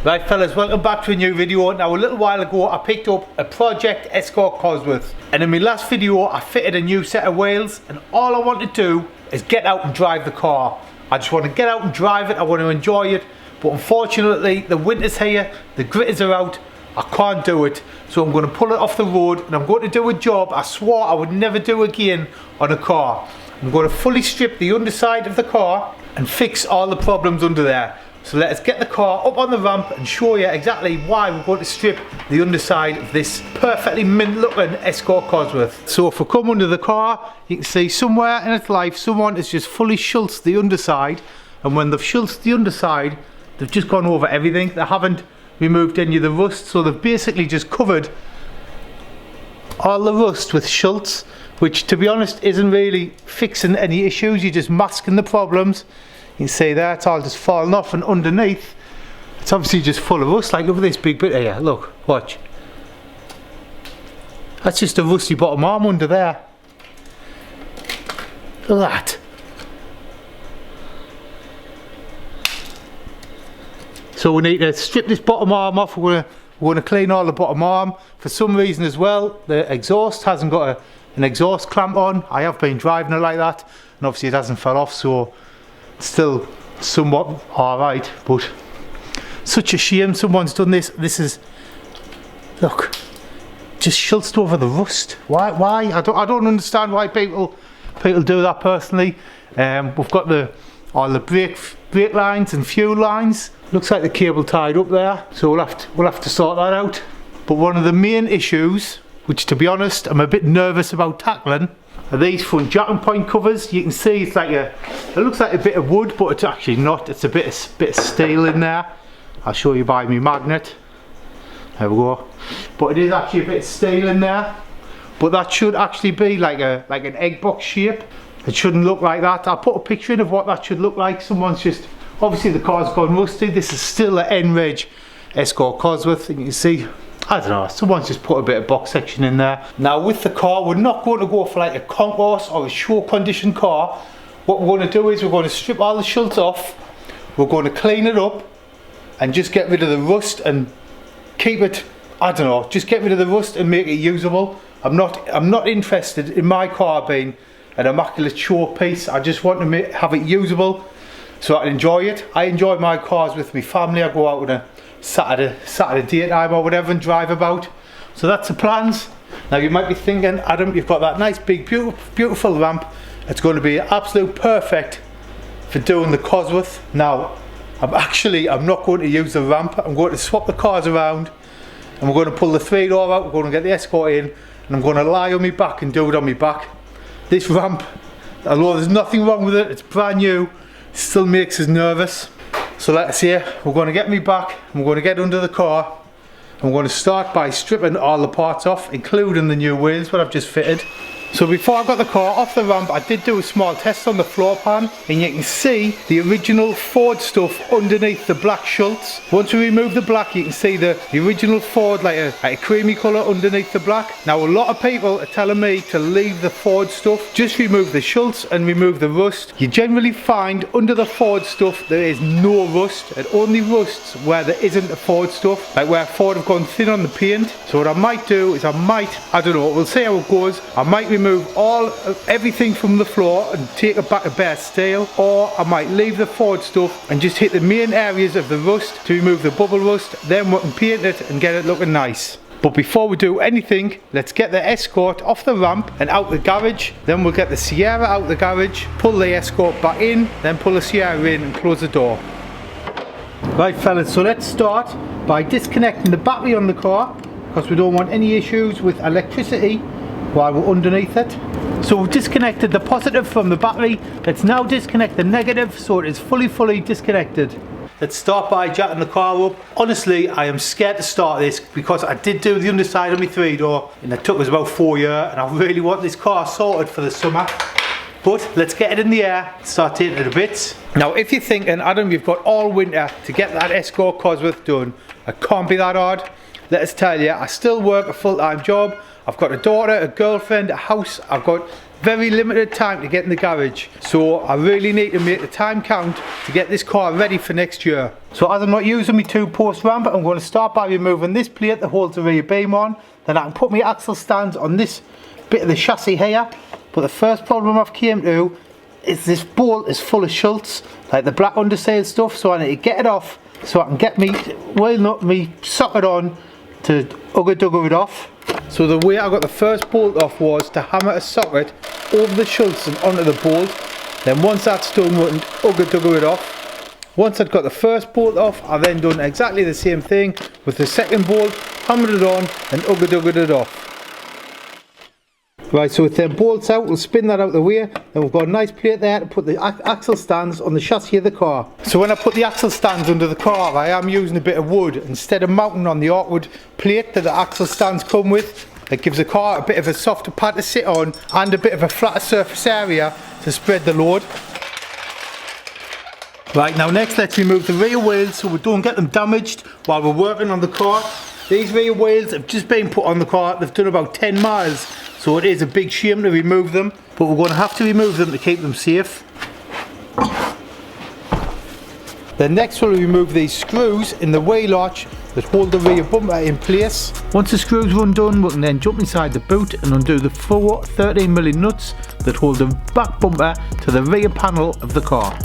Right fellas, welcome back to a new video. Now a little while ago I picked up a Project Escort Cosworth, and in my last video I fitted a new set of wheels, and all I want to do is get out and drive the car. I just want to get out and drive it, I want to enjoy it, but unfortunately the winter's here, the gritters are out, I can't do it. So I'm going to pull it off the road and I'm going to do a job I swore I would never do again on a car. I'm going to fully strip the underside of the car and fix all the problems under there. So let us get the car up on the ramp and show you exactly why we're going to strip the underside of this perfectly mint looking Escort Cosworth. So if we come under the car, you can see somewhere in its life someone has just fully Schultzed the underside, and when they've Schultzed the underside they've just gone over everything. They haven't removed any of the rust, so they've basically just covered all the rust with Schultz, which to be honest isn't really fixing any issues, you're just masking the problems. You can see there, it's all just falling off, and underneath it's obviously just full of rust. Like, look at this big bit here, look, watch. That's just a rusty bottom arm under there. Look at that. So we need to strip this bottom arm off. We're going to clean all the bottom arm. For some reason as well, the exhaust hasn't got an exhaust clamp on. I have been driving it like that, and obviously it hasn't fell off, so still somewhat alright, but such a shame someone's done this. This is, look, just Schultzed over the rust. Why? I don't understand why people do that personally. We've got all the brake lines and fuel lines. Looks like the cable tied up there, so we'll have to sort that out. But one of the main issues, which to be honest I'm a bit nervous about tackling, are these front jacking point covers. You can see it's like it looks like a bit of wood, but it's actually not. It's a bit of steel in there. I'll show you by my magnet. There we go. But it is actually a bit of steel in there. But that should actually be like an egg box shape. It shouldn't look like that. I'll put a picture in of what that should look like. Someone's just, obviously the car's gone rusty. This is still an N-Reg Escort Cosworth, and you can see, I don't know, someone's just put a bit of box section in there. Now with the car, we're not going to go for like a concourse or a show condition car. What we're going to do is we're going to strip all the Schultz off, we're going to clean it up and just get rid of the rust and keep it, I don't know, just get rid of the rust and make it usable. I'm not interested in my car being an immaculate showpiece. I just want to have it usable so I can enjoy it. I enjoy my cars with my family. I go out on a Saturday daytime or whatever and drive about. So that's the plans. Now you might be thinking, Adam, you've got that nice big beautiful ramp. It's going to be absolute perfect for doing the Cosworth. Now I'm not going to use the ramp. I'm going to swap the cars around, and we're going to pull the 3-door out. We're going to get the Escort in, and I'm going to lie on my back and do it on my back. This ramp, although there's nothing wrong with it, it's brand new, it still makes us nervous. So let's see, we're going to get me back, and we're going to get under the car, and we're going to start by stripping all the parts off, including the new wheels what I've just fitted. So before I got the car off the ramp, I did do a small test on the floor pan, and you can see the original Ford stuff underneath the black Schultz. Once we remove the black, you can see the original Ford like a creamy colour underneath the black. Now a lot of people are telling me to leave the Ford stuff, just remove the Schultz and remove the rust. You generally find under the Ford stuff there is no rust. It only rusts where there isn't a Ford stuff, like where Ford have gone thin on the paint. So what I might do is I don't know, we'll see how it goes. I might remove everything from the floor and take it back to bare steel, or I might leave the Ford stuff and just hit the main areas of the rust to remove the bubble rust, then we can paint it and get it looking nice. But before we do anything, let's get the Escort off the ramp and out the garage. Then we'll get the Sierra out the garage, pull the Escort back in, then pull the Sierra in and close the door. Right fellas, so let's start by disconnecting the battery on the car, because we don't want any issues with electricity while we're underneath it. So we've disconnected the positive from the battery. Let's now disconnect the negative so it is fully disconnected. Let's start by jacking the car up. Honestly, I am scared to start this because I did do the underside of my 3-door and it took us about 4 years, and I really want this car sorted for the summer. But let's get it in the air, start taking it to bits. Now if you're thinking, Adam, you've got all winter to get that Escort Cosworth done, it can't be that hard. Let us tell you, I still work a full-time job. I've got a daughter, a girlfriend, a house. I've got very limited time to get in the garage, so I really need to make the time count to get this car ready for next year. So as I'm not using my 2-post ramp, I'm going to start by removing this plate that holds the rear beam on. Then I can put my axle stands on this bit of the chassis here. But the first problem I've came to is this bolt is full of Schultz, like the black undersail stuff, so I need to get it off so I can get me wheel nut, me socket on to ugger it off. So the way I got the first bolt off was to hammer a socket over the Schultz and onto the bolt. Then once that's done, we can ugger it off. Once I'd got the first bolt off, I then done exactly the same thing with the second bolt, hammered it on and uggered it off. Right, so with them bolts out, we'll spin that out the way. Then we've got a nice plate there to put the axle stands on the chassis of the car. So when I put the axle stands under the car, I am using a bit of wood instead of mounting on the awkward plate that the axle stands come with. It gives the car a bit of a softer pad to sit on and a bit of a flatter surface area to spread the load. Right, now next let's remove the rear wheels so we don't get them damaged while we're working on the car. These rear wheels have just been put on the car. They've done about 10 miles, so it is a big shame to remove them, but we're going to have to remove them to keep them safe. Then next we'll remove these screws in the wheel arch that hold the rear bumper in place. Once the screws are undone, we can then jump inside the boot and undo the 4 13mm nuts that hold the back bumper to the rear panel of the car.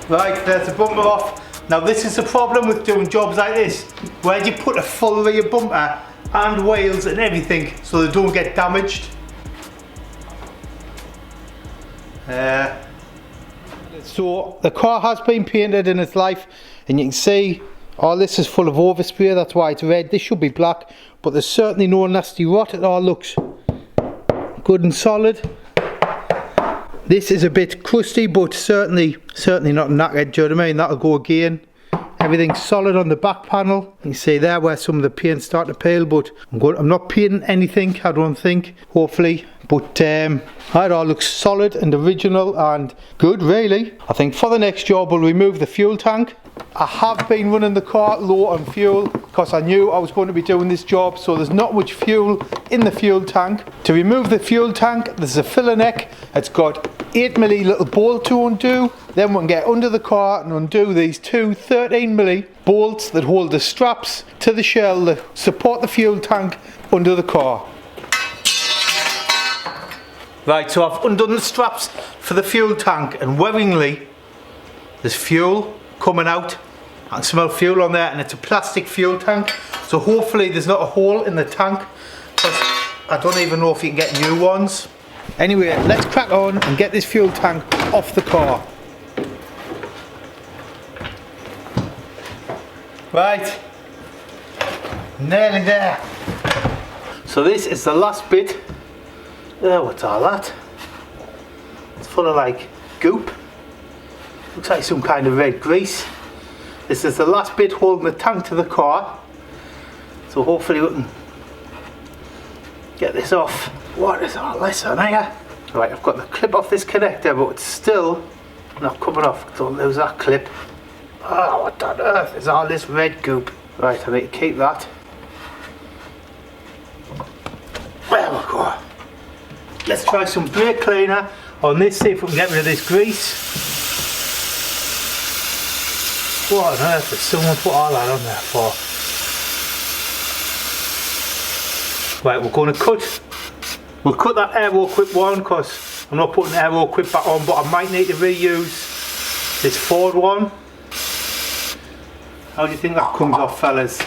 Right, there's the bumper off. Now this is the problem with doing jobs like this, where you put a full rear bumper and wheels and everything so they don't get damaged. So the car has been painted in its life, and you can see all this is full of overspray, that's why it's red. This should be black, but there's certainly no nasty rot. It all looks good and solid. This is a bit crusty, but certainly not knackered, do you know what I mean? That'll go again. Everything's solid on the back panel. You can see there where some of the paint's starting to peel, but I'm not painting anything, I don't think, hopefully. But it all looks solid and original and good, really. I think for the next job we'll remove the fuel tank. I have been running the car low on fuel because I knew I was going to be doing this job, so there's not much fuel in the fuel tank. To remove the fuel tank, there's a filler neck. It's got 8mm little bolt to undo. Then we can get under the car and undo these 2 13mm bolts that hold the straps to the shell that support the fuel tank under the car. Right, so I've undone the straps for the fuel tank, and worryingly there's fuel coming out. I can smell fuel on there, and it's a plastic fuel tank, so hopefully there's not a hole in the tank, because I don't even know if you can get new ones. Anyway, let's crack on and get this fuel tank off the car. Right, nearly there. So this is the last bit. What's all that? It's full of like goop. Looks like some kind of red grease. This is the last bit holding the tank to the car. So hopefully we can get this off. What is all this on here? Right, I've got the clip off this connector, but it's still not coming off. Don't lose that clip. Oh, what on earth is all this red goop? Right, I need to keep that. There we go. Let's try some brake cleaner on this, see if we can get rid of this grease. What on earth has someone put all that on there for? Right, we're going to we'll cut that aero clip one, because I'm not putting the aero clip back on, but I might need to reuse this forward one. How do you think that comes off, fellas?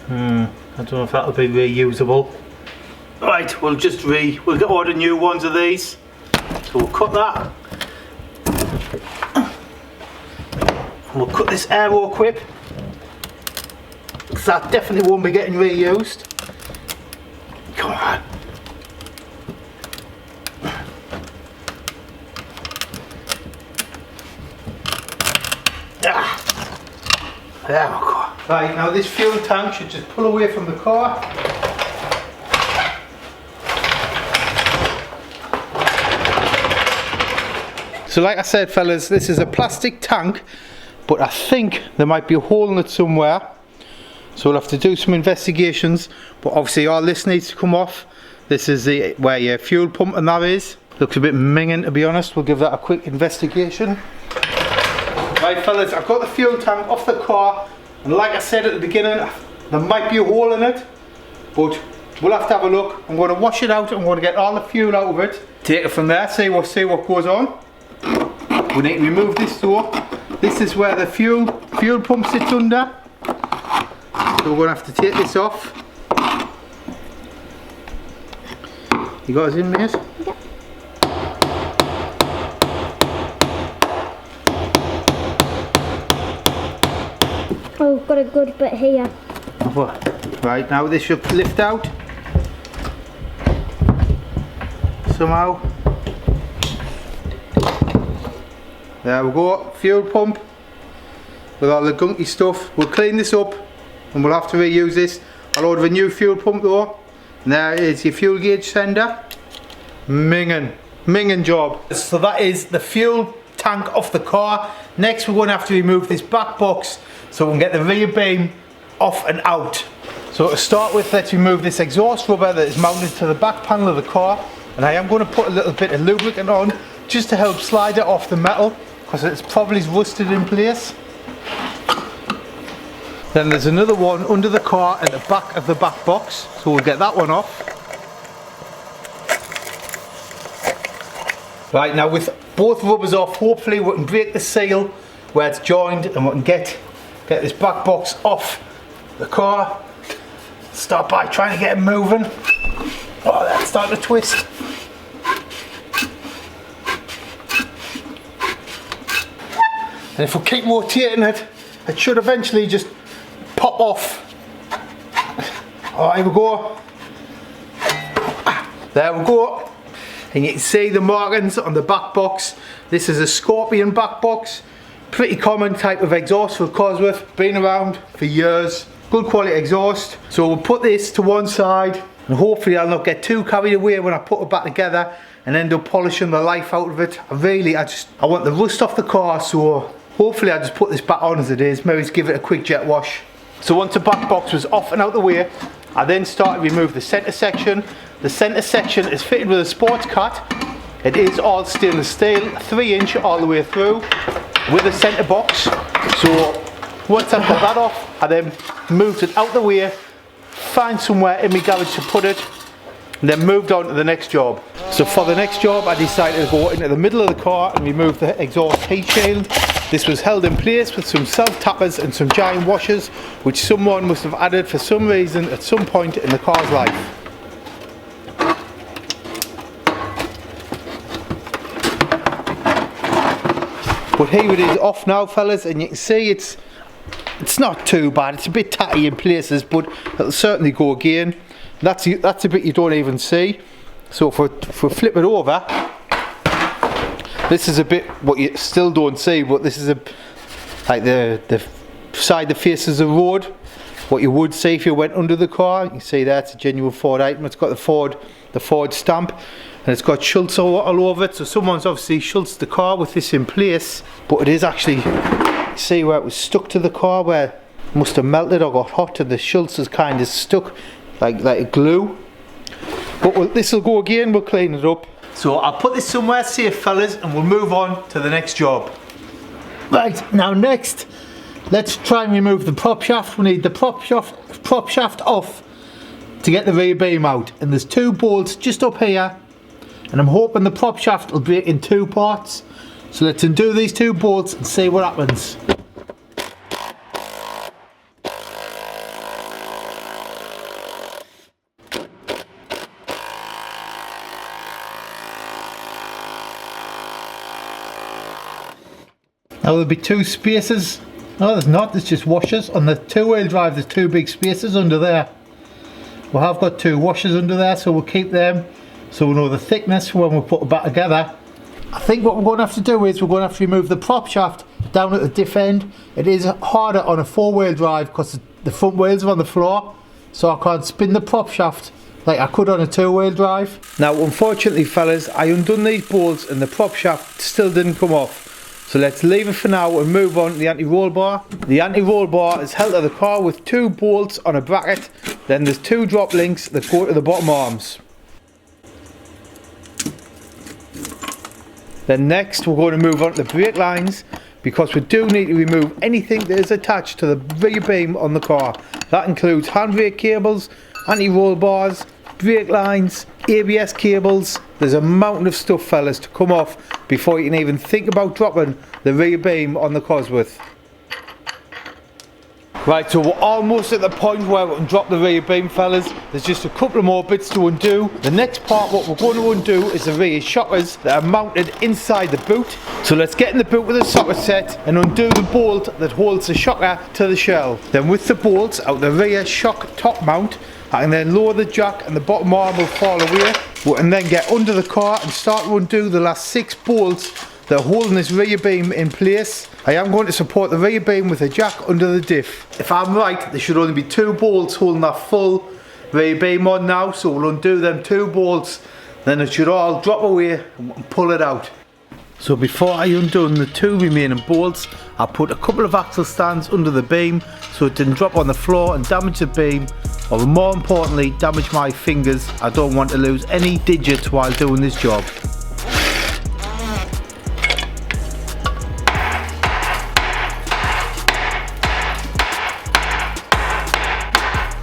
I don't know if that'll be reusable. Right, we'll get order new ones of these. So we'll cut that. And we'll cut this aero clip, because that definitely won't be getting reused. Come on. There we go. Right, now this fuel tank should just pull away from the car. So like I said fellas, this is a plastic tank, but I think there might be a hole in it somewhere. So we'll have to do some investigations, but obviously all this needs to come off. This is where your fuel pump and that is. Looks a bit minging, to be honest. We'll give that a quick investigation. Right fellas, I've got the fuel tank off the car, and like I said at the beginning, there might be a hole in it, but we'll have to have a look. I'm going to wash it out. I'm going to get all the fuel out of it, take it from there, see what goes on. We need to remove this door. This is where the fuel pump sits under, so we're going to have to take this off. You got us in, mate? Yep. Oh, got a good bit here. Right, now this should lift out somehow. There we go, fuel pump with all the gunky stuff. We'll clean this up and we'll have to reuse this. I'll order a new fuel pump though. And there is your fuel gauge sender. Minging job. So that is the fuel tank off the car. Next we're going to have to remove this back box so we can get the rear beam off and out. So to start with, let's remove this exhaust rubber that is mounted to the back panel of the car, and I am going to put a little bit of lubricant on just to help slide it off the metal because it's probably rusted in place. Then there's another one under the car at the back of the back box, so we'll get that one off. Right, now with both rubbers off, hopefully we can break the seal where it's joined and we can get this back box off the car. Start by trying to get it moving. Oh, that's starting to twist. And if we keep rotating it, it should eventually just pop off. Oh, here we go. There we go. And you can see the markings on the back box. This is a Scorpion back box. Pretty common type of exhaust for Cosworth. Been around for years. Good quality exhaust. So we'll put this to one side and hopefully I'll not get too carried away when I put it back together and end up polishing the life out of it. I want the rust off the car, so hopefully I'll just put this back on as it is. Maybe just give it a quick jet wash. So once the back box was off and out the way, I then started to remove the centre section. The centre section is fitted with a sports cat. It is all stainless steel, 3-inch all the way through with a centre box. So once I've got that off, I then moved it out the way, find somewhere in my garage to put it, and then moved on to the next job. So for the next job I decided to go into the middle of the car and remove the exhaust heat shield. This was held in place with some self-tappers and some giant washers which someone must have added for some reason at some point in the car's life. But here it is off now fellas, and you can see it's not too bad. It's a bit tatty in places, but it'll certainly go again. That's a bit you don't even see. So if we flip it over, this is a bit what you still don't see, but this is like the side that faces the road. What you would see if you went under the car. You see there, it's a genuine Ford item. It's got the Ford stamp, and it's got Schultz all over it. So someone's obviously Schultz the car with this in place, but it is actually, see where it was stuck to the car, where it must have melted or got hot, and the Schultz is kind of stuck like a glue. But this will go again. We'll clean it up. So I'll put this somewhere safe fellas, and we'll move on to the next job. Right, now next, let's try and remove the prop shaft. We need the prop shaft off to get the rear beam out, and there's 2 bolts just up here, and I'm hoping the prop shaft will break in 2 parts. So let's undo these 2 bolts and see what happens. Now there'll be 2 spaces. No, there's not, there's just washers. On the 2-wheel drive there's 2 big spaces under there. We have got 2 washers under there, so we'll keep them so we'll know the thickness when we put it back together. I think what we're going to have to do is we're going to have to remove the prop shaft down at the diff end. It is harder on a 4-wheel drive because the front wheels are on the floor, so I can't spin the prop shaft like I could on a two-wheel drive. Now unfortunately fellas, I undone these bolts and the prop shaft still didn't come off. So let's leave it for now and move on to the anti-roll bar. The anti-roll bar is held to the car with 2 bolts on a bracket. Then there's 2 drop links that go to the bottom arms. Then next we're going to move on to the brake lines, because we do need to remove anything that is attached to the rear beam on the car. That includes handbrake cables, anti-roll bars, brake lines, ABS cables. There's a mountain of stuff fellas to come off before you can even think about dropping the rear beam on the Cosworth. Right, so we're almost at the point where we can drop the rear beam fellas. There's just a couple of more bits to undo. The next part, what we're going to undo, is the rear shockers that are mounted inside the boot. So let's get in the boot with the socket set and undo the bolt that holds the shocker to the shell. Then with the bolts out the rear shock top mount, I can then lower the jack and the bottom arm will fall away. We can then get under the car and start to undo the last 6 bolts that are holding this rear beam in place. I am going to support the rear beam with a jack under the diff. If I'm right, there should only be 2 bolts holding that full rear beam on now, so we'll undo them 2 bolts, then it should all drop away and pull it out. So before I undo the 2 remaining bolts, I put a couple of axle stands under the beam so it didn't drop on the floor and damage the beam, or more importantly damage my fingers. I don't want to lose any digits while doing this job.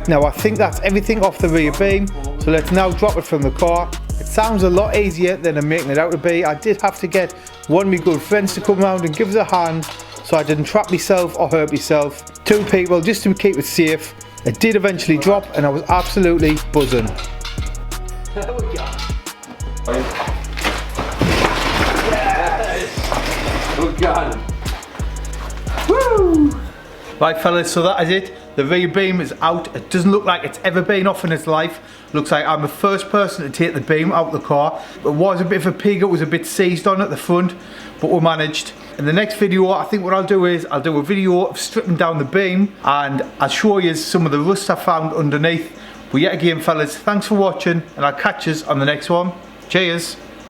Now I think that's everything off the rear beam, so let's now drop it from the car. It sounds a lot easier than I'm making it out to be. I did have to get one of my good friends to come round and give us a hand so I didn't trap myself or hurt myself. 2 people just to keep it safe. It did eventually drop and I was absolutely buzzing. There we go. Yes! Good gun. Woo! Right fellas, so that is it. The rear beam is out. It doesn't look like it's ever been off in its life. Looks like I'm the first person to take the beam out of the car. It was a bit of a pig, it was a bit seized on at the front, but we managed. In the next video, I think what I'll do is I'll do a video of stripping down the beam and I'll show you some of the rust I found underneath. But yet again fellas, thanks for watching and I'll catch you on the next one. Cheers.